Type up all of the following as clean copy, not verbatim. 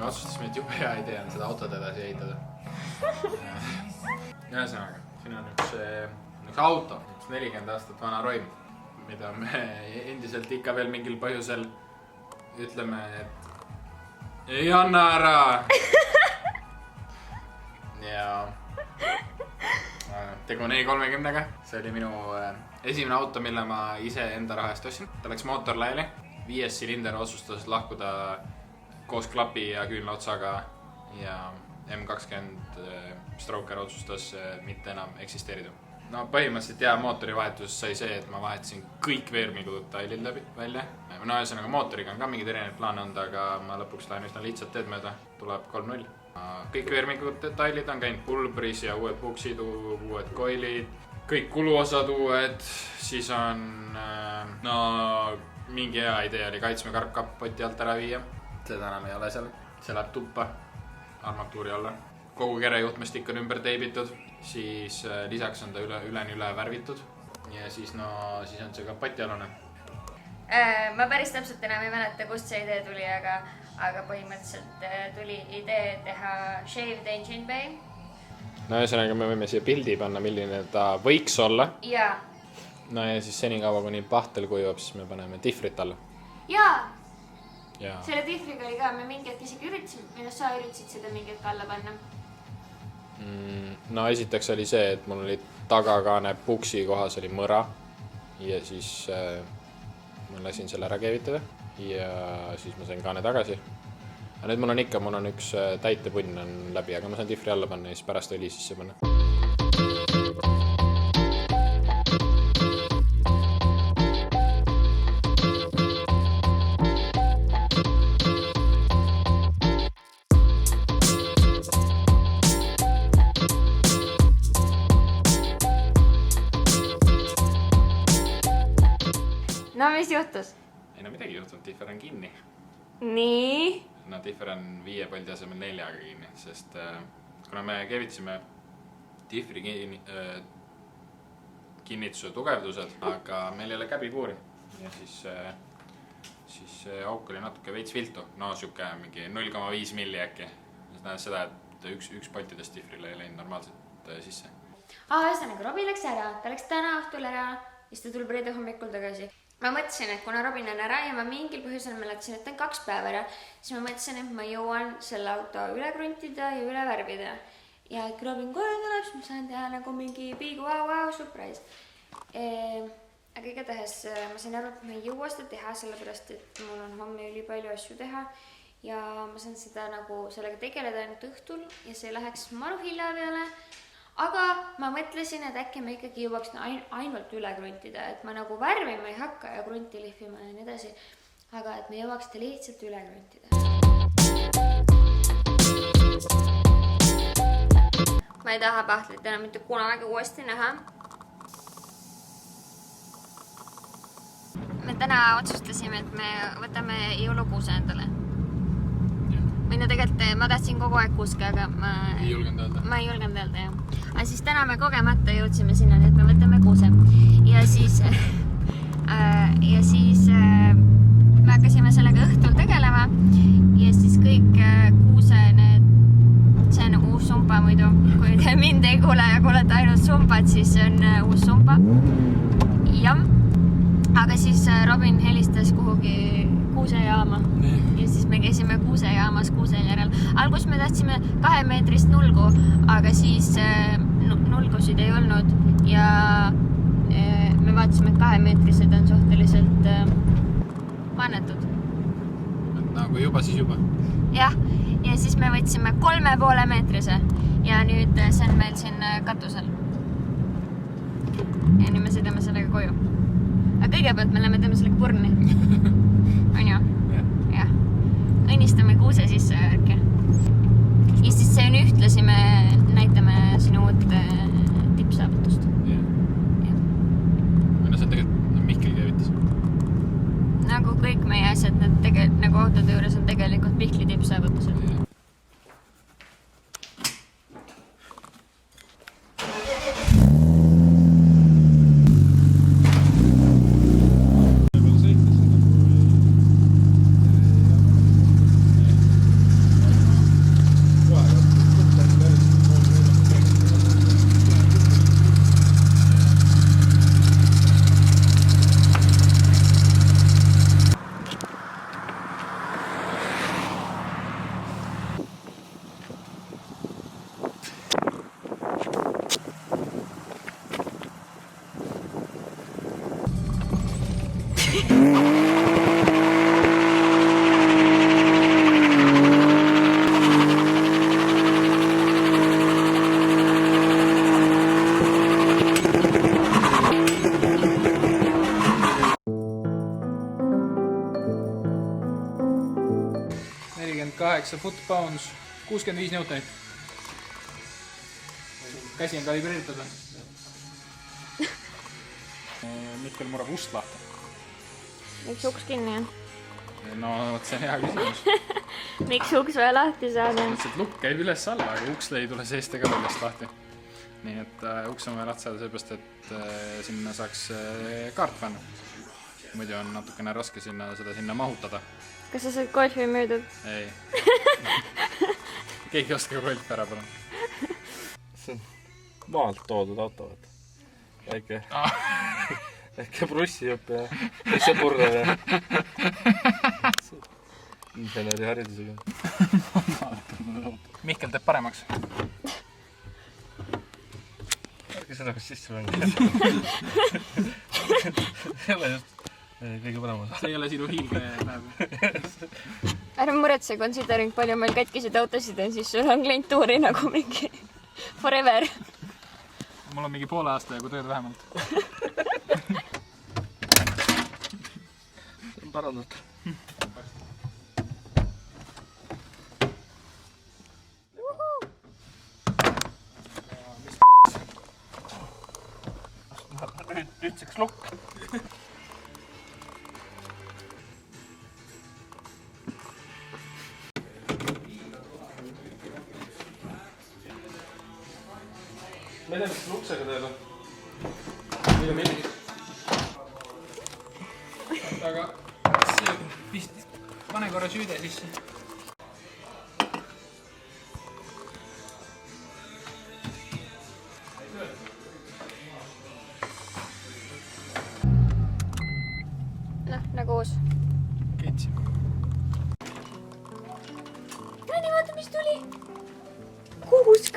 me otsustasime, et jube hea idee on seda autot edasi ehitada. Ühesõnaga, siin on üks auto, üks 40 aastat vana roim, mida me endiselt ikka veel mingil põhjusel ütleme, et ei anna ära. Ja tegu on E30-ga. See oli minu esimene auto, mille ma ise enda raha eest ostsin. Ta läks mootor laiali. 5 silinder otsustas lahkuda koos klapi ja küünla otsaga ja M20 Stroker otsustas mitte enam eksisteerida. No põhimõtteliselt jää mootori vahetus sai see, et ma vahetasin kõik veermikudud tailid läbi välja. No ühesõnaga mootoriga on ka mingid erinevad plaane olnud, aga ma lõpuks lähen üsna lihtsalt teed mööda. Tuleb 3-0. Kõik veermikud detailid on käinud pulbris ja uued puksid, uued koilid, kõik kuluosad uued, siis on mingi hea idee oli kaitsmekarp kapoti alt ära viia. Seda enam ei ole seal, see läheb tuppa armatuuri alla. Kogu kerejuhtmestik on ümber teibitud, siis lisaks on ta üleni üle värvitud ja siis on see kapatialune. Ma päris täpselt enam ei mäleta, kust see idee tuli, aga põhimõtteliselt tuli idee teha shaved engine bay. No ühesõnaga me võime siia pildi panna, milline ta võiks olla. Jaa. No ja siis senikaua, kuni pahtel kujub, siis me paneme diffrit alla. Jaa. Selle diffriga oli ka, me mingi hetk isegi üritasime, või sa üritasid seda mingi hetk alla panna? No esiteks oli see, et mul oli tagakaane puksi kohas oli mõra ja siis ma lasin selle ära keevitada ja siis ma sain kaane tagasi. Aga nüüd mul on üks täitepunn on läbi, aga ma saan diffri alla panna ja siis pärast õli sisse panna. No mis juhtus? Ei no midagi juhtunud, differ on kinni. Nii? No differ on 5 poldi asemel 4 kinni, sest kuna me keevitasime diffri kinnituse tugevdused, aga meil ei ole käbipuuri ja siis see auk oli natuke veits viltu. No siuke mingi 0,5 milli äkki. See tähendab seda, et üks poltidest diffrile ei läinud normaalselt sisse. Ühesõnaga, Robin läks ära, ta läks täna õhtul ära ja siis ta tuleb reede hommikul tagasi. Ma mõtlesin, et kuna Robin on ära ja ma mingil põhjusel mäletasin, et ta on 2 päeva ära, siis ma mõtlesin, et ma jõuan selle auto üle kruntida ja üle värvida. Ja kui Robin koju tuleb, siis ma saan teha nagu mingi big wow surprise. Aga igatahes ma sain aru, et ma ei jõua seda teha, sellepärast et mul on homme üli palju asju teha ja ma saan seda nagu sellega tegeleda ainult õhtul ja see läheks maru hilja peale. Aga ma mõtlesin, et äkki ma ikkagi jõuaks ainult üle kruntida, et ma nagu värvima ei hakka ja krunti lihvima ja nii edasi, aga et me jõuaks ta lihtsalt üle kruntida. Ma ei taha pahtlit enam mitte kunagi uuesti näha. Me täna otsustasime, et me võtame jõulukuuse endale. Või no tegelikult ma tahtsin kogu aeg kuske, aga ma ei julgenud öelda, jah. Aga siis täna me kogemata jõudsime sinna, et me võtame kuuse. Ja siis me hakkasime sellega õhtul tegelema ja siis kõik kuuse see on uus sumpa muidu. Kui te mind ei kuule ja kuulete ainult sumpat, siis see on uus sumpa. Jah. Aga siis Robin helistas kuhugi kuusejaama ja siis me käisime kuusejaamas kuusel järel. Algus me tahtsime 2 meetrist nulgu, aga siis nulgusid ei olnud ja me vaatasime, et 2 meetrised on suhteliselt vanetud. Nagu juba, siis juba. Jah, ja siis me võtsime 3,5 meetrise ja nüüd see on meil siin katusel. Ja nüüd me sõidame sellega koju. Aga kõigepealt me läheme teeme sellega purni. On ju? Jah. Õnnistame kuuse sisse värke. Ja siis see on ühtlasi me näitame sinu uut tippsaavutust. Jah. Või see on tegelikult Mihkel keevitas. Nagu kõik meie asjad, nagu autode juures on tegelikult Mihkli tippsaavutused. 8 foot-pounds, 65 newtonit. Käsi on kalibreeritud või? Mikkel murab ust lahti. Miks uks kinni on? No, võt see on hea küsimus. Miks uks vaja lahti saada? Mõtlesin, et lukk käib üles alla, aga uks ei tule seest ega väljast lahti. Nii et uks on vaja lahti saada seepärast, et sinna saaks kaart panna. Muidu on natukene raske seda sinna mahutada. Kas sa saad golfi müüdud? Ei. Keegi oska golf ära palun. See on maalt toodud auto, võt. Väike brussijupp ja see purrev ja inseneri haridusega. Mihkel teeb paremaks. Ärge seda kas sisse mängida. Ei ole just kõige paremas. See ei ole sinu hiilge päev. Ära muretse, considering palju meil katkisid autosid on, siis sul on klientuuri nagu mingi forever. Mul on mingi poole aasta jagu tööd vähemalt. See on parandatud. Nüüdseks lukk. Ma ei tea, mis luksega teed on. Mida meeldib? Aga see vist pane korra süüde sisse. Noh, nagu uus. Keetsi. Näni, vaata, mis tuli. Kuusk.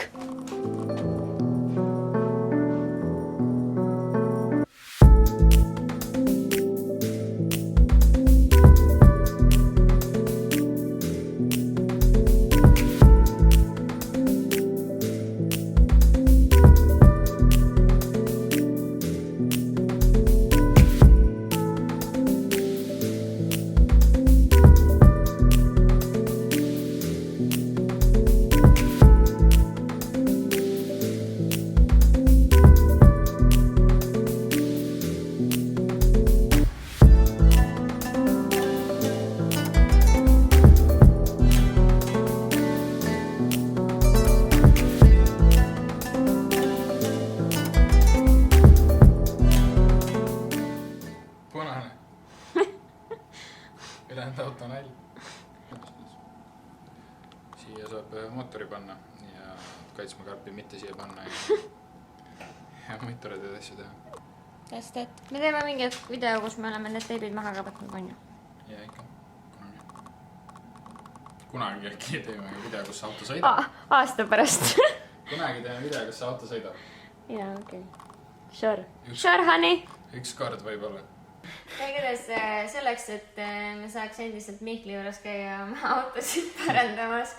Ülejäänud auto on all. Siia saab mootori panna ja kaitsmakarpi mitte siia panna ja muid toredaid asju teha. Sest et me teeme mingi video, kus me oleme need teibid maha kavatnud, on ju? Ja ikka. Kunagi äkki teeme video, kus auto sõidab. Aasta pärast. Kunagi teeme video, kus auto sõidab. Jaa, okei. Sure. Sure, honey. Üks kord võib-olla. Igatahes selleks, et me saaks endiselt Mihkli juures käia oma autosid parandamas,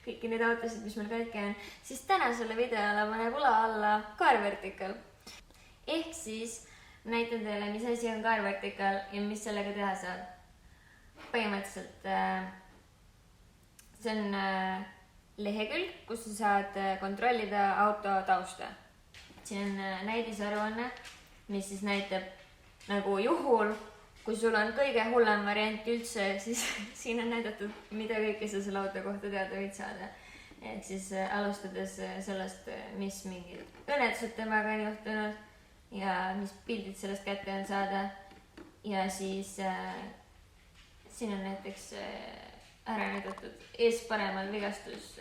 kõiki neid autosid, mis meil kõik on, siis tänasele videole paneb ula alla Car Vertical. Ehk siis näitan teile, mis asi on Car Vertical ja mis sellega teha saad. Põhimõtteliselt see on lehekülg, kus sa saad kontrollida auto tausta. Siin on näidisaruanne, mis siis näitab nagu juhul, kui sul on kõige hullem variant üldse, siis siin on näidatud, mida kõike sa selle auto kohta teada võid saada. Ehk siis alustades sellest, mis mingid õnnetused temaga on juhtunud ja mis pildid sellest kätte on saada. Ja siis siin on näiteks ära näidatud ees paremal vigastus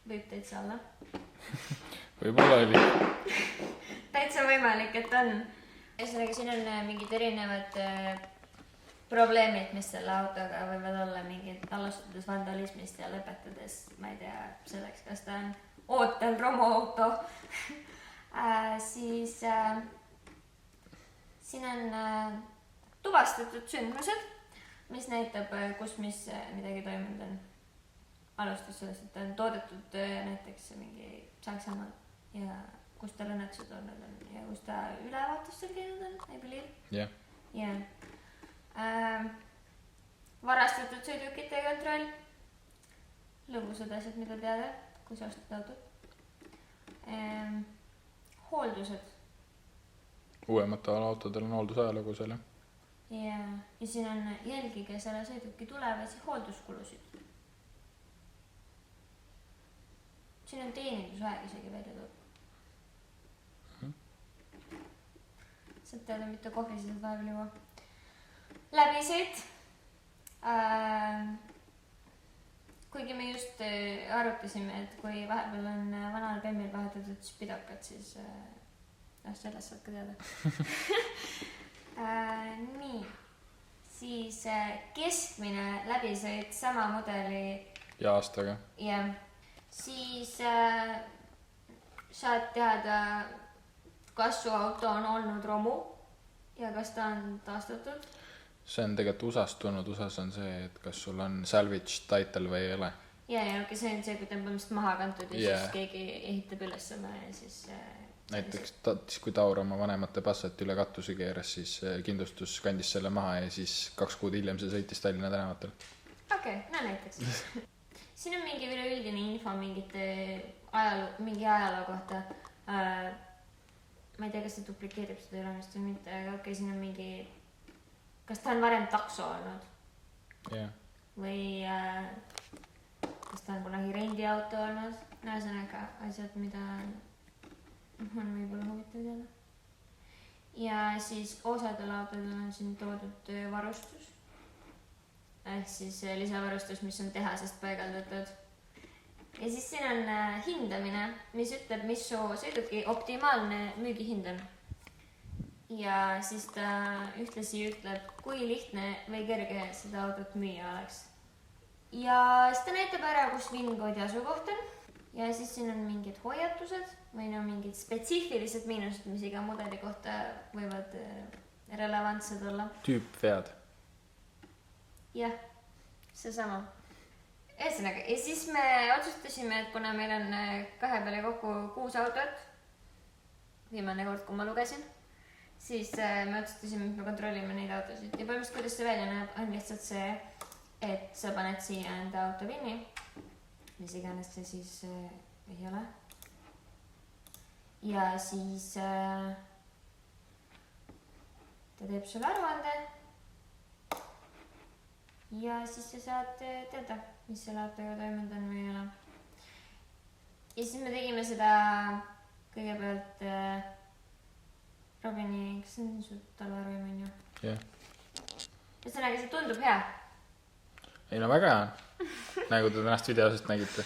võib täitsa olla. Võib-olla oli. Täitsa võimalik, et on. Ühesõnaga, siin on mingid erinevad probleemid, mis selle autoga võivad olla, mingid alustades vandalismist ja lõpetades, ma ei tea, selleks, kas ta on ootel romuauto. Siis siin on tuvastatud sündmused, mis näitab, kus mis midagi toimunud on. Alustas sellest, et ta on toodetud näiteks mingi Saksamaal ja kus tal õnnetused olnud on ja kus ta ülevaatustel käinud on, I believe. Jah. Yeah. varastatud sõidukite kontroll, lõbusad asjad, mida teada, kui sa ostad autot. Hooldused. Uuematel autodel on hooldusajalugu seal, jah? Ja siin on jälgige selle sõiduki tulevasi hoolduskulusid. Siin on teenindusaeg isegi välja toodud. Saad teada, mitte kohvisid vahepeal juba. Läbisõit. Kuigi me just arutasime, et kui vahepeal on vanal Bemmil vahetatud spidokad, siis sellest saad ka teada. Nii, siis keskmine läbisõit sama mudeli ja aastaga. Ja siis saad teada, kas su auto on olnud romu ja kas ta on taastatud. See on tegelikult USA'st tulnud. USA's on see, et kas sul on salvage title või ei ole. Ja see on see, kui ta on põhimõtteliselt maha kantud ja siis keegi ehitab üles sama ja siis... Näiteks kui Taur oma vanemate Passat üle katuse keeras, siis kindlustus kandis selle maha ja siis 2 kuud hiljem see sõitis Tallinna tänavatel. Okei, no näiteks. Siin on mingi üleüldine info mingi ajaloo kohta. Ma ei tea, kas see duplikeerib seda ülemist või mitte, aga okei, siin on mingi... Kas ta on varem takso olnud? Yeah. Või kas ta on kunagi rendiauto olnud? Ühesõnaga asjad, mida on võib-olla huvitav teada. Ja siis osadel autodel on siin toodud varustus. Ehk siis lisavarustus, mis on tehasest paigaldatud. Ja siis siin on hindamine, mis ütleb, mis su sõiduki optimaalne müügihind on. Ja siis ta ühtlasi ütleb, kui lihtne või kerge seda autot müüa oleks. Ja siis ta näitab ära, kus VIN-koodi asukoht on. Ja siis siin on mingid hoiatused või mingid spetsiifilised miinused, mis iga mudeli kohta võivad relevantsed olla. Tüüpvead. Jah, seesama. Ühesõnaga, ja siis me otsustasime, et kuna meil on 2 peale kokku 6 autot, viimane kord, kui ma lugesin, siis me otsustasime, et me kontrollime neid autosid. Ja põhimõtteliselt, kuidas see välja näeb, on lihtsalt see, et sa paned siia enda auto VIN-i, mis iganes see siis ei ole. Ja siis ta teeb sulle aruande. Ja siis sa saad teada, mis selle autoga toimunud on või ei ole. Ja siis me tegime seda kõigepealt Robini, kas see on su talvearvim, on ju? Jah. Ühesõnaga, see tundub hea. Ei no väga hea. Nagu te tänast videosest nägite.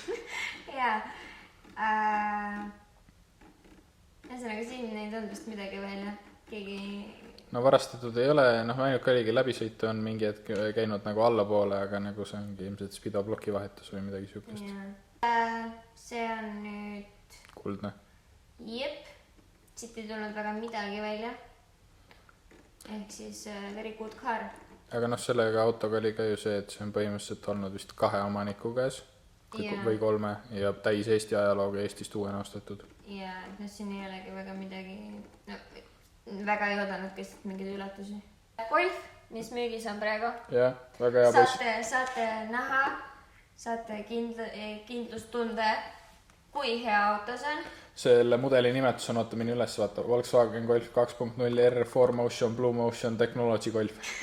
Jaa. Ühesõnaga, siin ei tundub vist midagi välja. Keegi... No varastatud ei ole, ainult oligi läbisõitu on mingi hetk käinud nagu allapoole, aga nagu see ongi ilmselt Spido ploki vahetus või midagi sükest. See on nüüd... Kuldne. Jep. Siit ei tulnud väga midagi välja. Ehk siis very good car. Aga sellega autoga oli ka ju see, et see on põhimõtteliselt olnud vist 2 omaniku käes või 3 ja täis Eesti ajalooga Eestist uuena ostetud. Ja siin ei olegi väga midagi... Väga ei oodanud kõiselt mingeid üllatusi. Golf, mis müügis on praegu. Jah, väga hea poiss. Saate näha, saate kindlustunde, kui hea auto see on. Selle mudeli nimetus on, oota, minu üles vaata, Volkswagen Golf 2.0 R 4Motion Blue Motion Technology Golf.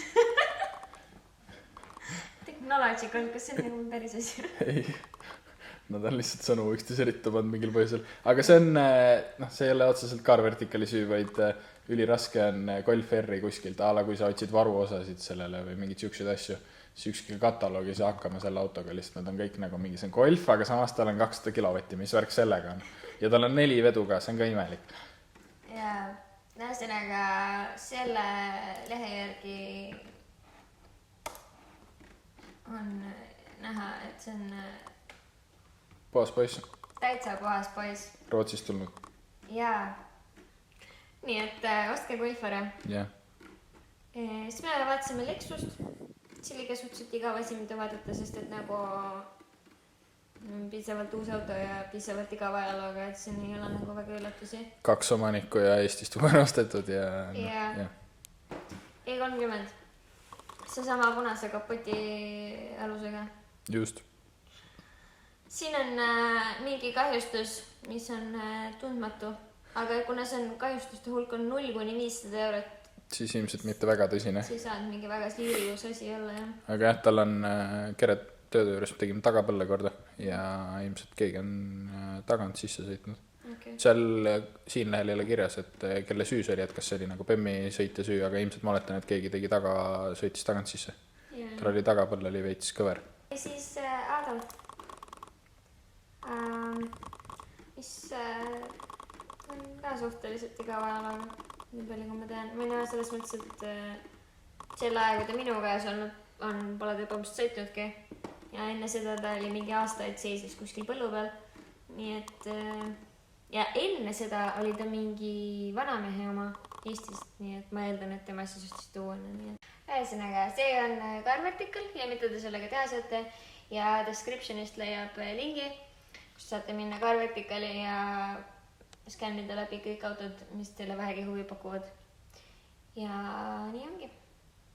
Technology Golf, kas see on nagu päris asi? Ei. Nad on lihtsalt sõnu üksteise rittu pannud mingil põhjusel. Aga see on, see ei ole otseselt car verticali süü, vaid üliraske on Golf R-i kuskilt. Ala, kui sa otsid varuosasid sellele või mingid siukseid asju, siis ükski kataloogi ei saa hakkama selle autoga. Lihtsalt nad on kõik nagu mingi, see on Golf, aga samas tal on 200 kilovatti, mis värk sellega on. Ja tal on 4 vedu ka, see on ka imelik. Ja, ühesõnaga selle lehe järgi on näha, et see on... Puhas poiss. Täitsa puhas poiss. Rootsist tulnud. Jaa. Nii, et ostke Golf ära. Jah. Siis me vaatasime Lexust. See oli ka suhteliselt igav asi, mida vaadata, sest et nagu piisavalt uus auto ja piisavalt igava ajalooga, et siin ei ole nagu väga üllatusi. 2 omanikku ja Eestist uuena ostetud ja... E30. seesama punase kapoti alusega. Just. Siin on mingi kahjustus, mis on tundmatu, aga kuna see on kahjustuste hulk on 0–500 eurot, siis ilmselt mitte väga tõsine. siis saad mingi väga siirus asi olla, jah. Aga jah, tal on Keret tööde juures tegime tagapõlle korda ja ilmselt keegi on tagant sisse sõitnud. Okay. Seal siin lehel ei ole kirjas, et kelle süü see oli, et kas see oli nagu Bemmi sõitja süü, aga ilmselt ma oletan, et keegi tegi sõitis tagant sisse. Yeah. Tal oli tagapõlle, oli veits kõver. Ja siis Aado, mis on ka suhteliselt igava alaga, nii palju kui ma tean. Ma ei näe selles mõttes, et selle aega ta minu käes olnud on, pole ta põhimõtteliselt sõitnudki. Ja enne seda ta oli mingi aastaid seisis kuskil põllu peal. Nii et, ja enne seda oli ta mingi vanamehe oma Eestist, nii et ma eeldan, et tema siis just tuuana. Nii et ühesõnaga, see on Carvertical ja mida te sellega teha saate ja descriptionist leiab lingi, kus saate minna Carverticali ja skännida läbi kõik autod, mis teile vähegi huvi pakuvad. Ja nii ongi.